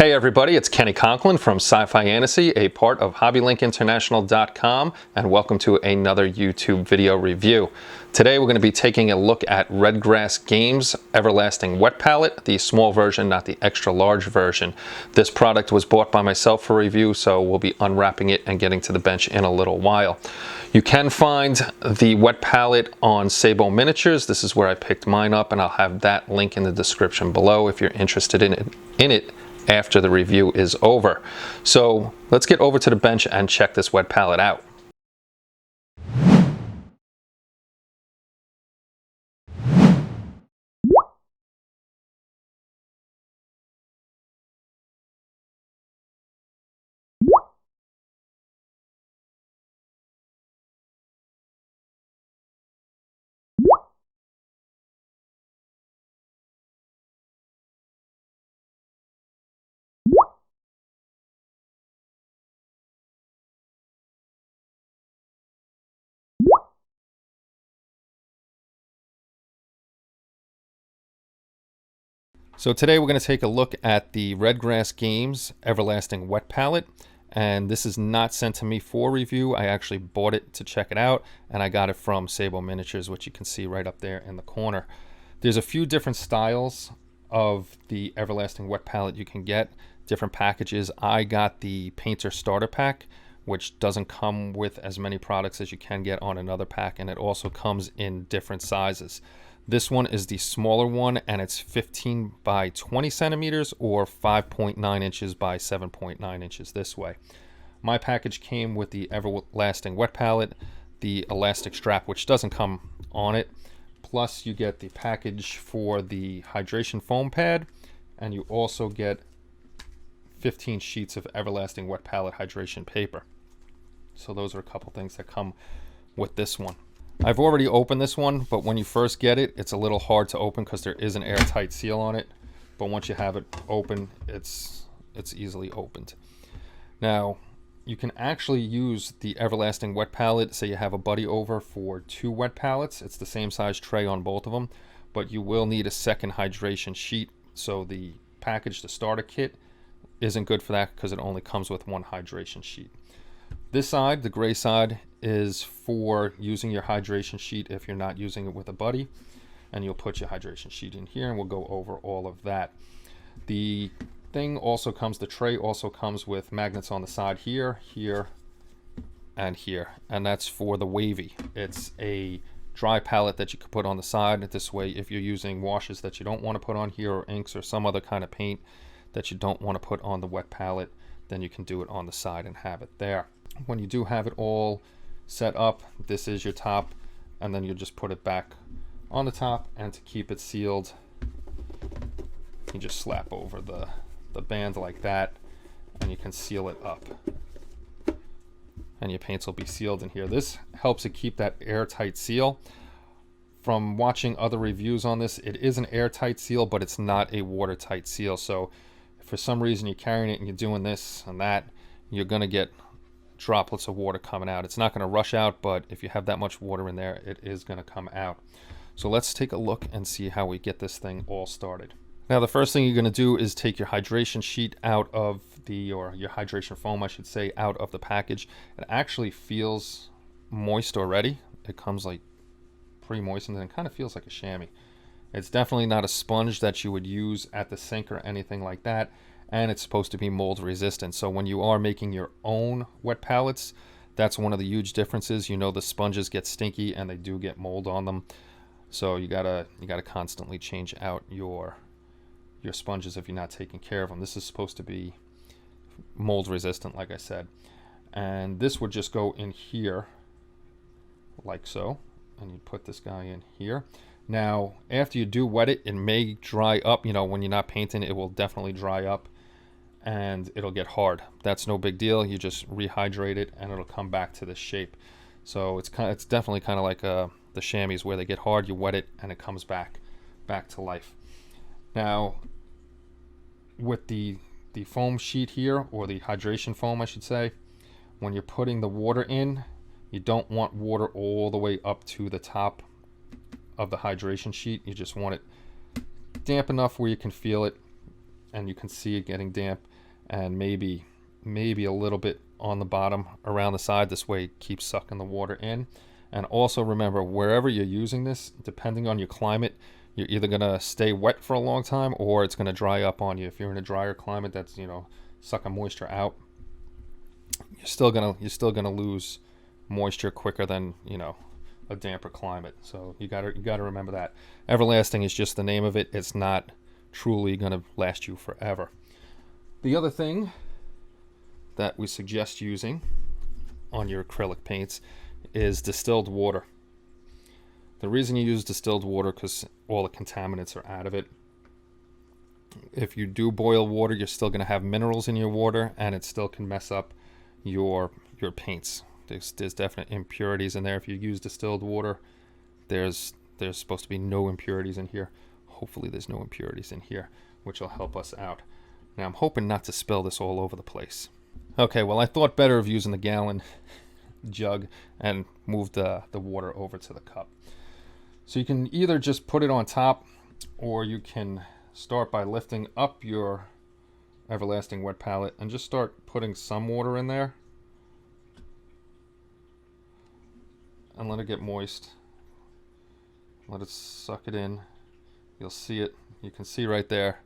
Hey everybody, it's Kenny Conklin from Sci-Fi Annecy, a part of HobbyLinkInternational.com, and welcome to another YouTube video review. Today we're going to be taking a look at RedGrass Games Everlasting Wet Palette, the small version, not the extra large version. This product was bought by myself for review, so we'll be unwrapping it and getting to the bench in a little while. You can find the wet palette on Sabo Miniatures. This is where I picked mine up, and I'll have that link in the description below if you're interested in it after the review is over. So let's get over to the bench and check this wet palette out. So today we're going to take a look at the RedGrass Games Everlasting Wet Palette, and this is not sent to me for review. I actually bought it to check it out, and I got it from Sabo Miniatures, which you can see right up there in the corner. There's a few different styles of the Everlasting Wet Palette you can get, different packages. I got the Painter Starter Pack, which doesn't come with as many products as you can get on another pack, and it also comes in different sizes. This one is the smaller one, and it's 15 by 20 centimeters or 5.9 inches by 7.9 inches this way. My package came with the Everlasting Wet Palette, the elastic strap, which doesn't come on it, plus you get the package for the hydration foam pad, and you also get 15 sheets of Everlasting Wet Palette hydration paper. So those are a couple things that come with this one. I've already opened this one, but when you first get it, it's a little hard to open because there is an airtight seal on it. But once you have it open, it's easily opened. Now, you can actually use the Everlasting Wet Palette. Say you have a buddy over for 2 wet palettes. It's the same size tray on both of them, but you will need a second hydration sheet. So the package, the starter kit, isn't good for that because it only comes with 1 hydration sheet. This side, the gray side, is for using your hydration sheet if you're not using it with a buddy, and you'll put your hydration sheet in here, and we'll go over all of that. The thing also comes, the tray also comes with magnets on the side here, here, and here, and that's for the wavy. It's a dry palette that you can put on the side. This way, if you're using washes that you don't want to put on here, or inks or some other kind of paint that you don't want to put on the wet palette, then you can do it on the side and have it there. When you do have it all set up, this is your top, and then you just put it back on the top, and to keep it sealed, you just slap over the band like that, and you can seal it up, and your paints will be sealed in here. This helps it keep that airtight seal. From watching other reviews on this, it is an airtight seal, but it's not a watertight seal. So if for some reason you're carrying it and you're doing this and that, you're going to get droplets of water coming out. It's not going to rush out, but if you have that much water in there, it is going to come out. So let's take a look and see how we get this thing all started. Now, the first thing you're going to do is take your hydration sheet out of or your hydration foam, I should say, out of the package. It actually feels moist already. It comes like pre-moistened, and it kind of feels like a chamois. It's definitely not a sponge that you would use at the sink or anything like that. And it's supposed to be mold resistant. So when you are making your own wet palettes, that's one of the huge differences. You know, the sponges get stinky and they do get mold on them. So you gotta constantly change out your sponges if you're not taking care of them. This is supposed to be mold resistant, like I said. And this would just go in here like so, and you put this guy in here. Now, after you do wet it, it may dry up. You know, when you're not painting, it will definitely dry up and it'll get hard. That's no big deal. You just rehydrate it and it'll come back to this shape. So it's definitely kind of like the chamois where they get hard. You wet it and it comes back to life. Now, with the foam sheet here, or the hydration foam, I should say, when you're putting the water in, you don't want water all the way up to the top of the hydration sheet. You just want it damp enough where you can feel it and you can see it getting damp, and maybe a little bit on the bottom around the side. This way it keeps sucking the water in. And also remember, wherever you're using this, depending on your climate, you're either going to stay wet for a long time or it's going to dry up on you. If you're in a drier climate that's, sucking moisture out, you're still going to lose moisture quicker than, a damper climate. So you got to remember that. Everlasting is just the name of it. It's not truly going to last you forever. The other thing that we suggest using on your acrylic paints is distilled water. The reason you use distilled water because all the contaminants are out of it. If you do boil water, you're still going to have minerals in your water, and it still can mess up your paints. There's definite impurities in there. If you use distilled water, there's supposed to be no impurities in here. Hopefully there's no impurities in here, which will help us out. Now I'm hoping not to spill this all over the place. Okay, well I thought better of using the gallon jug and moved the water over to the cup. So you can either just put it on top, or you can start by lifting up your Everlasting wet palette and just start putting some water in there and let it get moist. Let it suck it in. You'll see it. You can see right there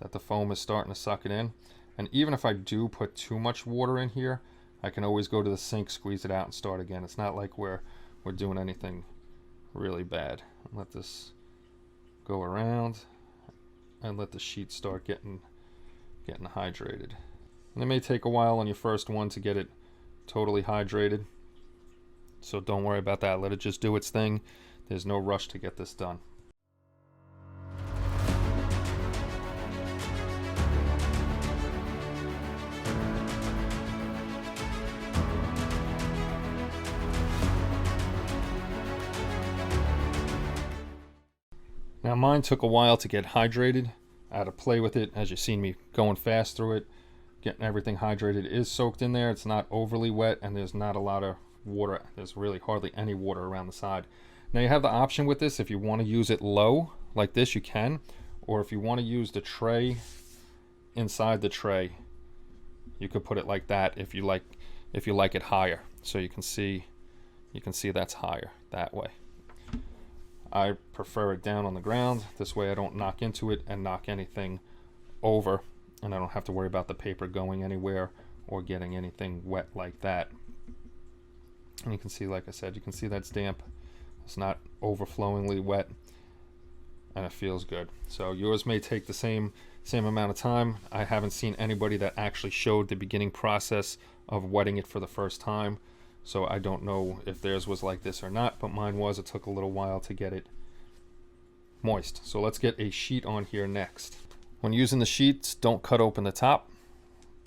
that the foam is starting to suck it in. And even if I do put too much water in here, I can always go to the sink, squeeze it out, and start again. It's not like we're doing anything really bad. Let this go around and let the sheet start getting hydrated. And it may take a while on your first one to get it totally hydrated. So don't worry about that. Let it just do its thing. There's no rush to get this done. Now mine took a while to get hydrated. I had to play with it, as you've seen me going fast through it, getting everything hydrated. It is soaked in there. It's not overly wet, and there's not a lot of water. There's really hardly any water around the side. Now you have the option with this, if you want to use it low like this, you can, or if you want to use the tray inside the tray, you could put it like that if you like it higher. So you can see that's higher that way. I prefer it down on the ground. This way I don't knock into it and knock anything over, and I don't have to worry about the paper going anywhere or getting anything wet like that. And you can see, like I said, you can see that's damp. It's not overflowingly wet, and it feels good. So yours may take the same amount of time. I haven't seen anybody that actually showed the beginning process of wetting it for the first time. So I don't know if theirs was like this or not, but mine was. It took a little while to get it moist. So let's get a sheet on here next. When using the sheets, don't cut open the top.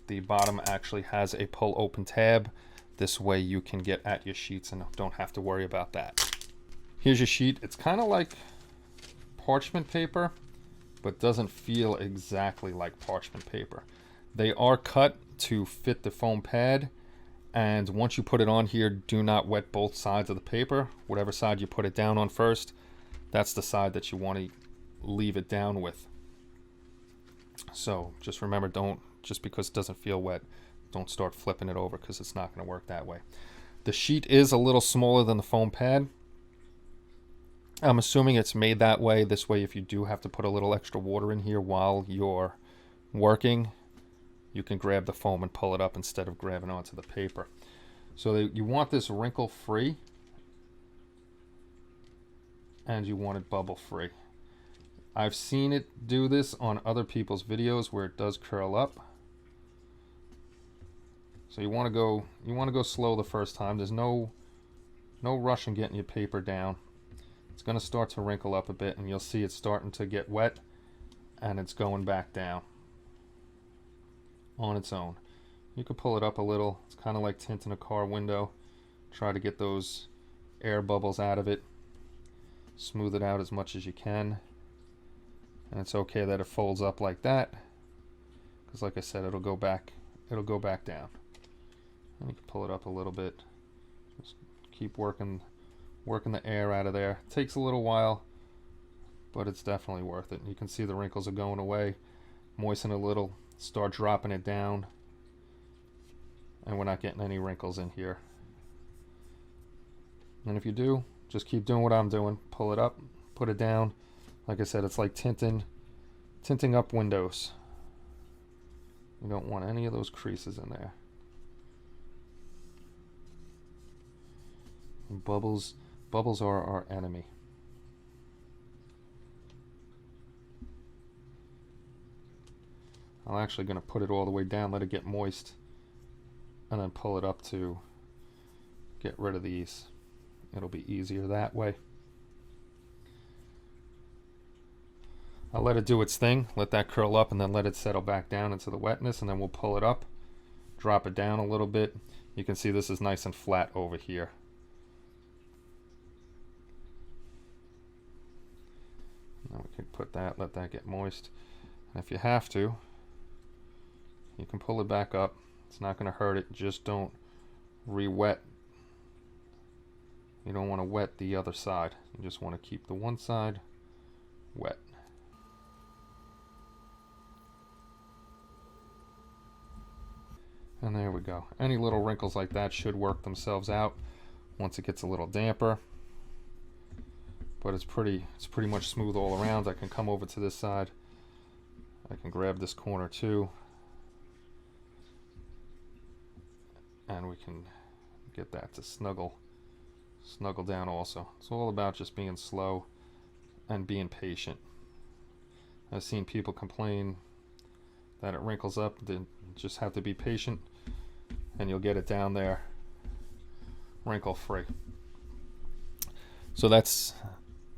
The bottom actually has a pull open tab. This way you can get at your sheets and don't have to worry about that. Here's your sheet. It's kind of like parchment paper, but doesn't feel exactly like parchment paper. They are cut to fit the foam pad. And once you put it on here, do not wet both sides of the paper. Whatever side you put it down on first, that's the side that you want to leave it down with. So just remember, just because it doesn't feel wet, don't start flipping it over, because it's not going to work that way. The sheet is a little smaller than the foam pad. I'm assuming it's made that way. This way, if you do have to put a little extra water in here while you're working, you can grab the foam and pull it up instead of grabbing onto the paper. So you want this wrinkle free, and you want it bubble free. I've seen it do this on other people's videos where it does curl up. So you want to go slow the first time. There's no rush in getting your paper down. It's going to start to wrinkle up a bit, and you'll see it's starting to get wet, and it's going back down on its own. You can pull it up a little. It's kind of like tinting a car window. Try to get those air bubbles out of it. Smooth it out as much as you can. And it's okay that it folds up like that, because like I said, it'll go back down. And you can pull it up a little bit. Just keep working the air out of there. It takes a little while, but it's definitely worth it. You can see the wrinkles are going away. Moisten a little, start dropping it down, and we're not getting any wrinkles in here. And if you do, just keep doing what I'm doing. Pull it up, put it down. Like I said, it's like tinting up windows. You don't want any of those creases in there. And bubbles are our enemy. I'm actually going to put it all the way down, let it get moist, and then pull it up to get rid of these. It'll be easier that way. I'll let it do its thing, let that curl up, and then let it settle back down into the wetness, and then we'll pull it up, drop it down a little bit. You can see this is nice and flat over here. Now we can put that, let that get moist. And if you have to, you can pull it back up. It's not going to hurt it. Just don't re-wet. You don't want to wet the other side. You just want to keep the one side wet. And there we go. Any little wrinkles like that should work themselves out once it gets a little damper. But it's pretty much smooth all around. I can come over to this side. I can grab this corner too. And we can get that to snuggle down also. It's all about just being slow and being patient. I've seen people complain that it wrinkles up. Then just have to be patient and you'll get it down there wrinkle free. So that's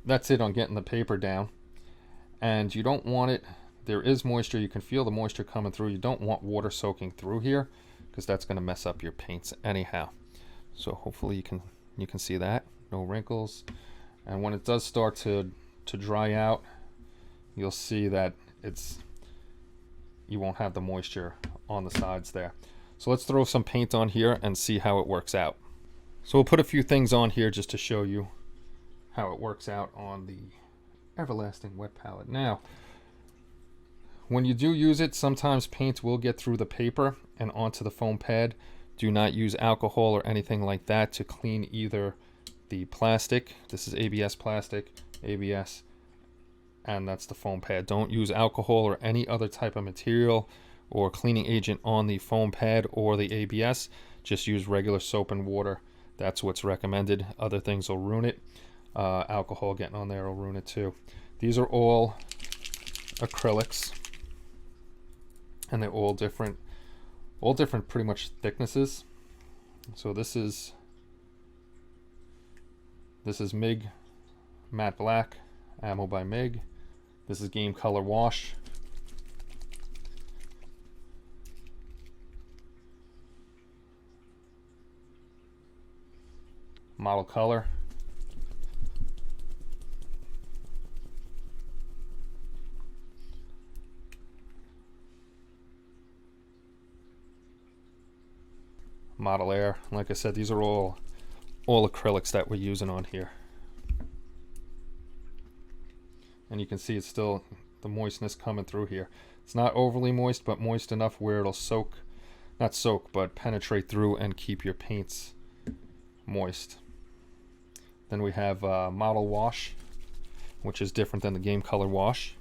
it on getting the paper down. And you don't want it, there is moisture, you can feel the moisture coming through. You don't want water soaking through here because that's going to mess up your paints anyhow. So hopefully you can see that, no wrinkles. And when it does start to dry out, you'll see that you won't have the moisture on the sides there. So let's throw some paint on here and see how it works out. So we'll put a few things on here just to show you how it works out on the Everlasting wet palette. Now, when you do use it, sometimes paint will get through the paper and onto the foam pad. Do not use alcohol or anything like that to clean either the plastic. This is ABS plastic, ABS, and that's the foam pad. Don't use alcohol or any other type of material or cleaning agent on the foam pad or the ABS. Just use regular soap and water. That's what's recommended. Other things will ruin it. Alcohol getting on there will ruin it too. These are all acrylics, and they're all different pretty much thicknesses. So this is MIG matte black, Ammo by MIG. This is Game Color Wash. Model Color. Model Air. Like I said, these are all acrylics that we're using on here. And you can see it's still the moistness coming through here. It's not overly moist, but moist enough where it'll but penetrate through and keep your paints moist. Then we have Model Wash, which is different than the Game Color Wash.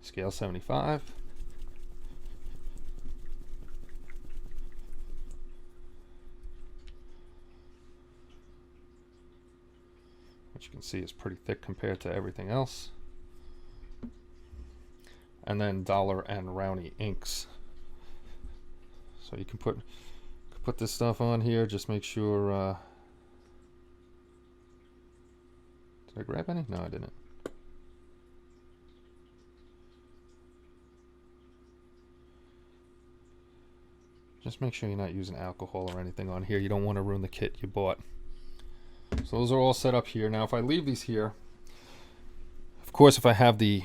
Scale 75. Which you can see is pretty thick compared to everything else. And then Dollar and Rowney inks. So you can put this stuff on here. Just make sure. Did I grab any? No, I didn't. Just make sure you're not using alcohol or anything on here. You don't want to ruin the kit you bought. So those are all set up here. Now if I leave these here, of course if I have the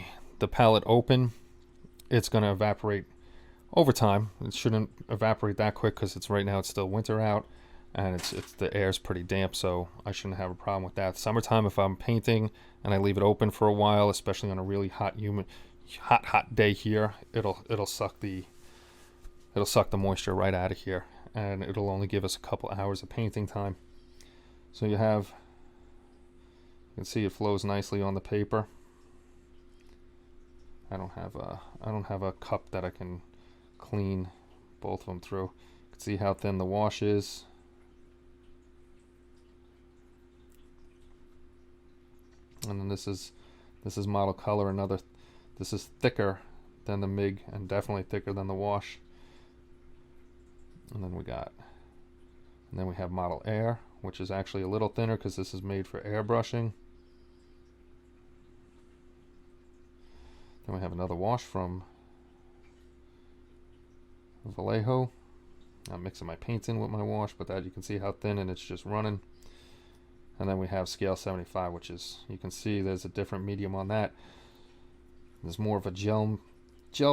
palette open, it's going to evaporate over time. It shouldn't evaporate that quick because right now it's still winter out. and it's the air's pretty damp, so I shouldn't have a problem with that. Summertime, if I'm painting and I leave it open for a while, especially on a really hot day here, it'll suck the moisture right out of here, and it'll only give us a couple hours of painting time. So you can see it flows nicely on the paper. I don't have a cup that I can clean both of them through. You can see how thin the wash is. And then this is model color. This is thicker than the MIG and definitely thicker than the wash. And then we have model air, which is actually a little thinner because this is made for airbrushing. Then we have another wash from Vallejo. I'm mixing my paints in with my wash, but that you can see how thin, and it's just running. And then we have scale 75, which is, you can see there's a different medium on that. There's more of a gel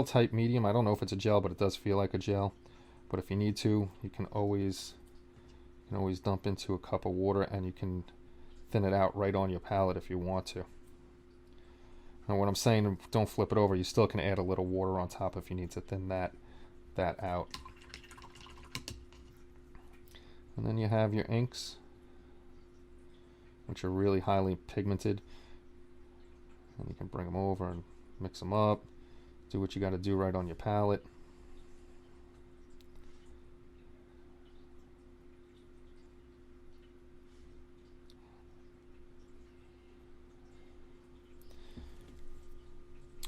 type medium. I don't know if it's a gel, but it does feel like a gel. But if you need to, you can always dump into a cup of water, and you can thin it out right on your palette if you want to. And what I'm saying, don't flip it over. You still can add a little water on top if you need to thin that out. And then you have your inks, which are really highly pigmented. And you can bring them over and mix them up. Do what you got to do right on your palette.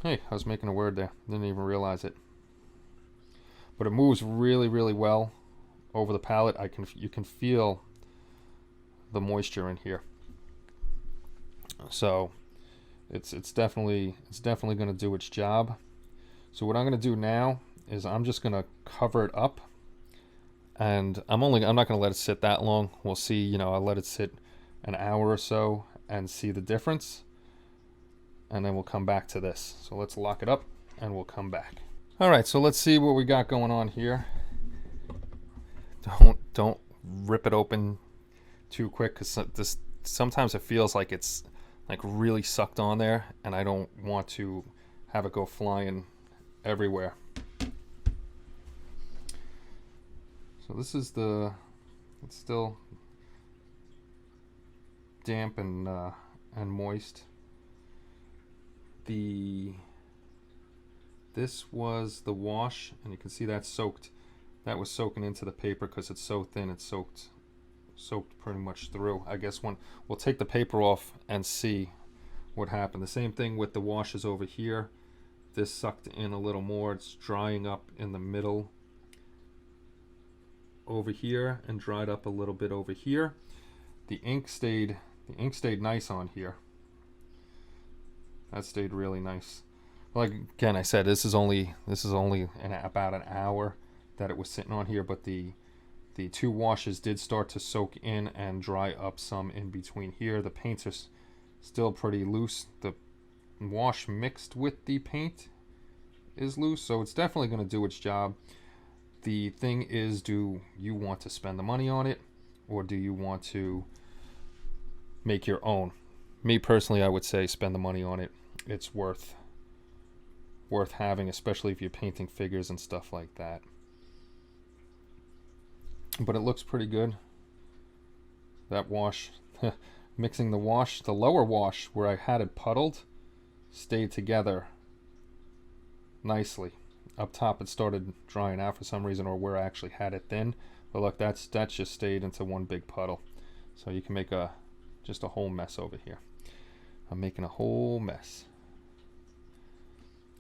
Hey, I was making a word there. Didn't even realize it. But it moves really, really well over the palette. You can feel the moisture in here. So it's definitely going to do its job. So what I'm going to do now is I'm just going to cover it up, and I'm not going to let it sit that long. We'll see. I'll let it sit an hour or so and see the difference, and then we'll come back to this. So let's lock it up and we'll come back. All right, so let's see what we got going on here. Don't rip it open too quick, because sometimes it feels like it's like really sucked on there, and I don't want to have it go flying everywhere. So this is it's still damp and moist. This was the wash, and you can see that soaked. That was soaking into the paper because it's so thin. It's soaked pretty much through. I guess we'll take the paper off and see what happened. The same thing with the washes over here. This sucked in a little more. It's drying up in the middle over here and dried up a little bit over here. The ink stayed nice on here. That stayed really nice. Like again, I said this is only about an hour that it was sitting on here, but the two washes did start to soak in and dry up some in between here. The paints are still pretty loose. The wash mixed with the paint is loose, so it's definitely going to do its job. The thing is, do you want to spend the money on it, or do you want to make your own? Me personally, I would say spend the money on it. It's worth having, especially if you're painting figures and stuff like that. But it looks pretty good. That wash, mixing the wash, the lower wash where I had it puddled, stayed together nicely. Up top it started drying out for some reason, or where I actually had it thin. But look, that's just stayed into one big puddle. So you can make just a whole mess over here. I'm making a whole mess.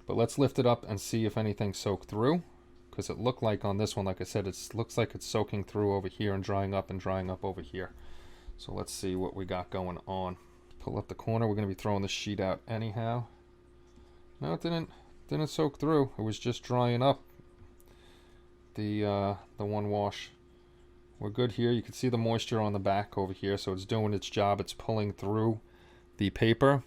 But let's lift it up and see if anything soaked through, because it looked like on this one, like I said, it looks like it's soaking through over here and drying up over here. So let's see what we got going on. Pull up the corner. We're going to be throwing the sheet out anyhow. No, it didn't soak through. It was just drying up the one wash. We're good here. You can see the moisture on the back over here, so it's doing its job. It's pulling through the paper,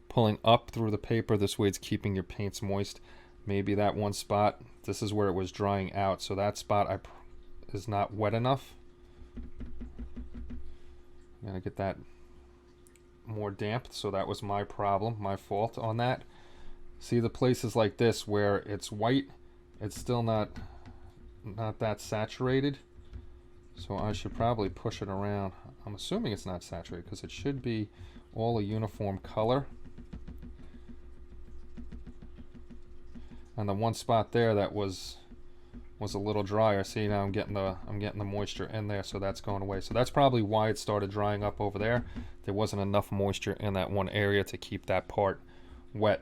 pulling up through the paper. This way it's keeping your paints moist. Maybe that one spot, this is where it was drying out, so that spot is not wet enough. Gonna get that more damp, so that was my problem, my fault on that. See the places like this where it's white, it's still not that saturated, so I should probably push it around. I'm assuming it's not saturated because it should be all a uniform color. And the one spot there that was a little drier, see, now I'm getting the moisture in there, so that's going away. So that's probably why it started drying up over there. There wasn't enough moisture in that one area to keep that part wet.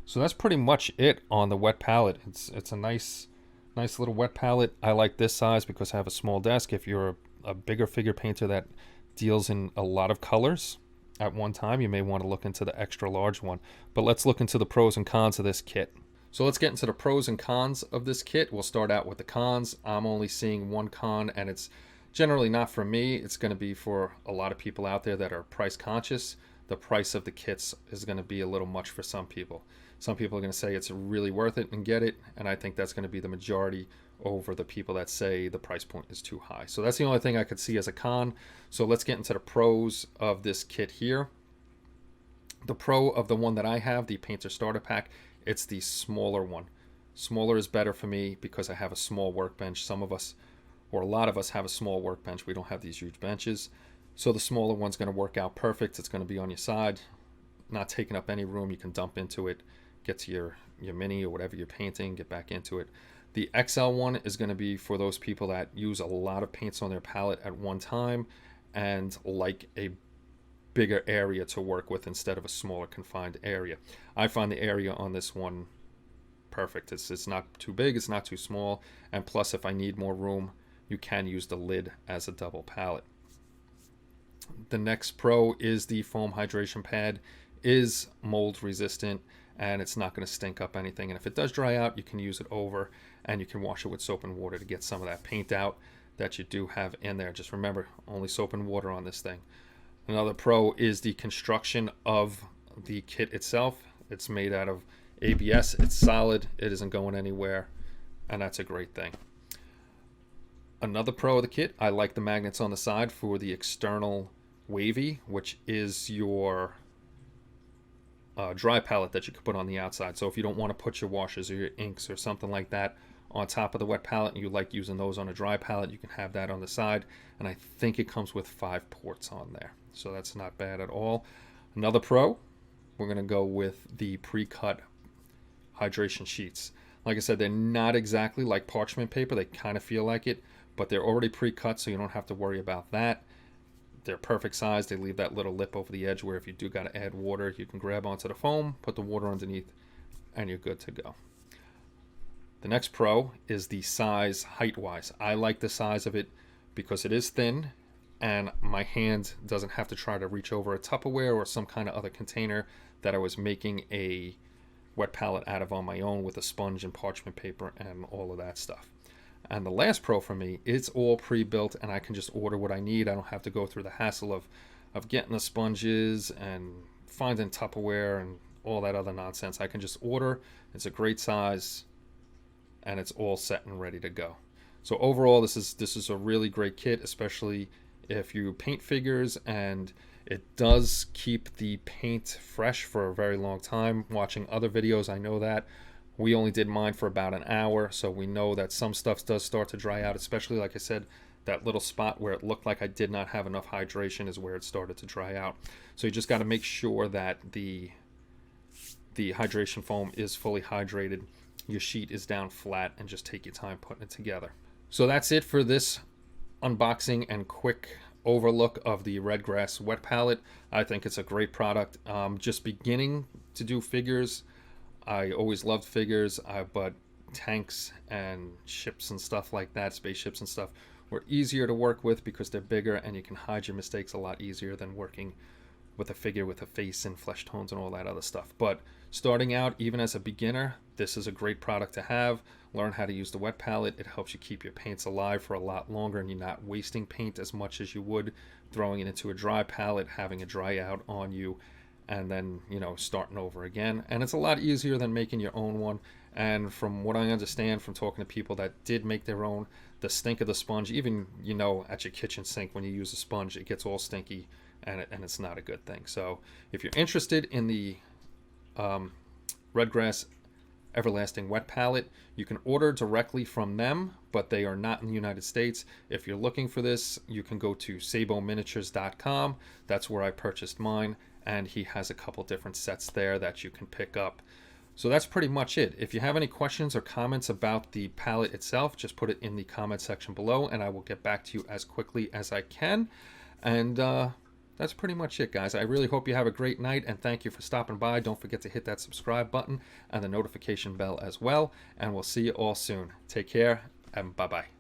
So that's pretty much it on the wet palette. It's a nice little wet palette. I like this size because I have a small desk. If you're a bigger figure painter that deals in a lot of colors at one time, you may want to look into the extra large one. But let's look into the pros and cons of this kit. So let's get into the pros and cons of this kit. We'll start out with the cons. I'm only seeing one con, and it's generally not for me. It's going to be for a lot of people out there that are price conscious. The price of the kits is going to be a little much for some people. Some people are going to say it's really worth it and get it, and I think that's going to be the majority over the people that say the price point is too high. So that's the only thing I could see as a con. So let's get into the pros of this kit here. The pro of the one that I have, the Painter Starter Pack, it's the smaller one. Smaller is better for me because I have a small workbench. Some of us, or a lot of us, have a small workbench. We don't have these huge benches. So the smaller one's going to work out perfect. It's going to be on your side, not taking up any room. You can dump into it, get to your mini or whatever you're painting, get back into it. The XL one is going to be for those people that use a lot of paints on their palette at one time and like a bigger area to work with instead of a smaller confined area. I find the area on this one perfect. It's not too big, it's not too small, and plus if I need more room, you can use the lid as a double palette. The next pro is the foam hydration pad is mold resistant and it's not going to stink up anything, and if it does dry out, you can use it over and you can wash it with soap and water to get some of that paint out that you do have in there. Just remember, only soap and water on this thing. Another pro is the construction of the kit itself. It's made out of ABS. It's solid. It isn't going anywhere, and that's a great thing. Another pro of the kit, I like the magnets on the side for the external wavy, which is your dry palette that you could put on the outside. So if you don't want to put your washes or your inks or something like that on top of the wet palette and you like using those on a dry palette, you can have that on the side, and I think it comes with 5 ports on there, so that's not bad at all. Another pro, we're going to go with the pre-cut hydration sheets. Like I said, they're not exactly like parchment paper. They kind of feel like it, but they're already pre-cut, so you don't have to worry about that. They're perfect size. They leave that little lip over the edge where if you do got to add water, you can grab onto the foam, put the water underneath, and you're good to go. The next pro is the size height-wise. I like the size of it because it is thin and my hand doesn't have to try to reach over a Tupperware or some kind of other container that I was making a wet palette out of on my own with a sponge and parchment paper and all of that stuff. And the last pro for me, it's all pre-built and I can just order what I need. I don't have to go through the hassle of getting the sponges and finding Tupperware and all that other nonsense. I can just order. It's a great size and it's all set and ready to go. So overall, this is a really great kit, especially if you paint figures, and it does keep the paint fresh for a very long time. Watching other videos, I know that. We only did mine for about an hour, so we know that some stuff does start to dry out, especially, like I said, that little spot where it looked like I did not have enough hydration is where it started to dry out. So you just got to make sure that the hydration foam is fully hydrated, your sheet is down flat, and just take your time putting it together. So that's it for this unboxing and quick overlook of the RedGrass wet palette. I think it's a great product. Just beginning to do figures. I always loved figures, but tanks and ships and stuff like that, spaceships and stuff, were easier to work with because they're bigger and you can hide your mistakes a lot easier than working with a figure with a face and flesh tones and all that other stuff. But starting out, even as a beginner, this is a great product to have. Learn how to use the wet palette. It helps you keep your paints alive for a lot longer and you're not wasting paint as much as you would throwing it into a dry palette, having it dry out on you, and then, you know, starting over again. And it's a lot easier than making your own one. And from what I understand from talking to people that did make their own, the stink of the sponge, even, you know, at your kitchen sink when you use a sponge, it gets all stinky, and it's not a good thing. So if you're interested in the RedGrass Everlasting Wet Palette, you can order directly from them, but they are not in the United States. If you're looking for this, you can go to sabominiatures.com. That's where I purchased mine, and he has a couple different sets there that you can pick up. So that's pretty much it. If you have any questions or comments about the palette itself, just put it in the comment section below, and I will get back to you as quickly as I can. And that's pretty much it, guys. I really hope you have a great night, and thank you for stopping by. Don't forget to hit that subscribe button and the notification bell as well, and we'll see you all soon. Take care, and bye-bye.